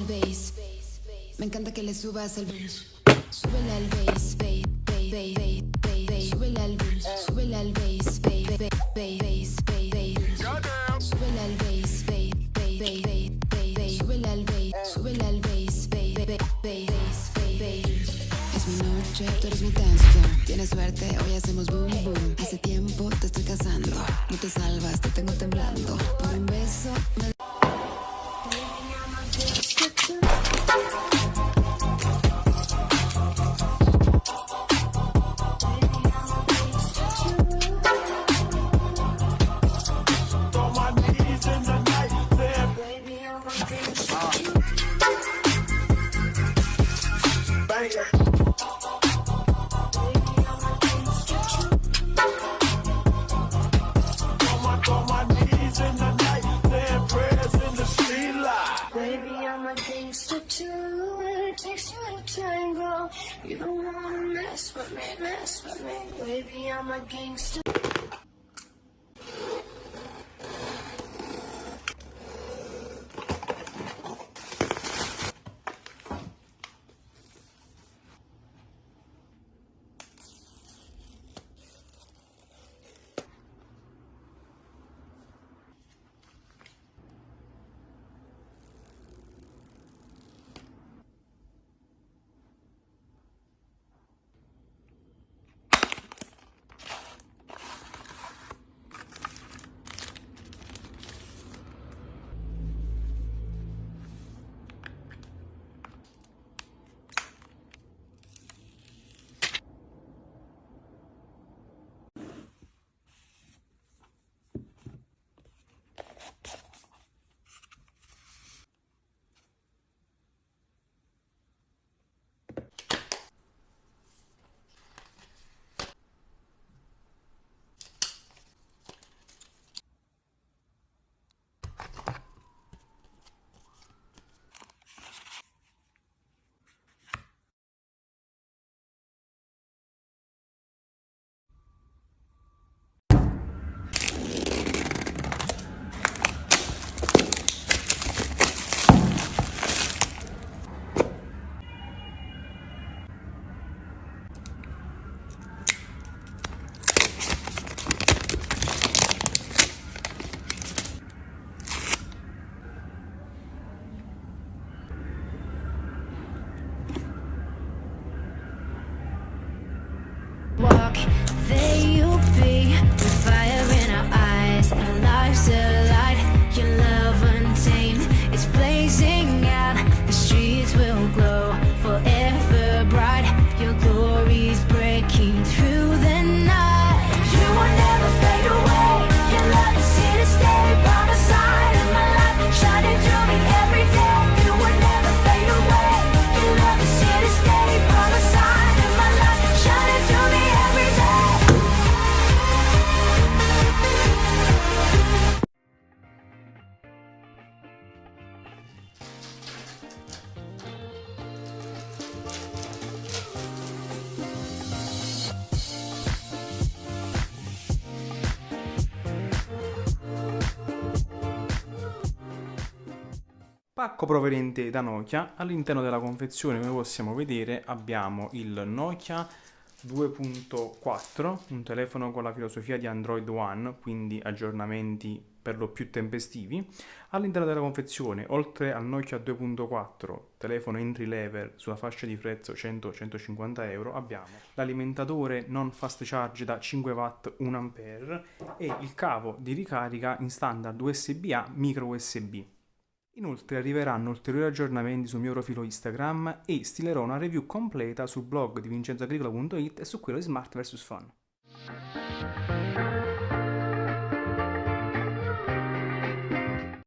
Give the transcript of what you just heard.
bass. Me encanta que le subas el bass. Súbele al bass, bass, bass, bass, bass. Súbele al bass, súbele al bass, bass, bass, bass, bass. Súbele al bass, bass, bass, bass, bass. Súbele al bass, súbele al bass, bass, bass, bass, bass. Es mi noche, tú eres mi dance floor. Tienes suerte, hoy hacemos boom boom. Hace tiempo te estoy cazando. No te salvas, te tengo temblando. Por un beso me... You don't wanna mess with me, baby, I'm a gangster. Walk, there you be, with fire in our eyes, our lives alight, your love untamed, it's blazing out, the streets will glow, forever bright, your glory's breaking through the night, you will never fade away, your love is here to stay, by my side of my life, shining through me every day, you will never fade away, your love is here to stay, by my side of my life, shining through me every day. Pacco proveniente da Nokia. All'interno della confezione, come possiamo vedere, abbiamo il Nokia 2.4, un telefono con la filosofia di Android One, quindi aggiornamenti per lo più tempestivi. All'interno della confezione, oltre al Nokia 2.4, telefono entry level sulla fascia di prezzo 100-150 euro, abbiamo l'alimentatore non fast charge da 5 watt 1 ampere e il cavo di ricarica in standard USB-A micro USB. Inoltre arriveranno ulteriori aggiornamenti sul mio profilo Instagram e stilerò una review completa sul blog di vincenzoagricola.it e su quello di Smart vs Fun.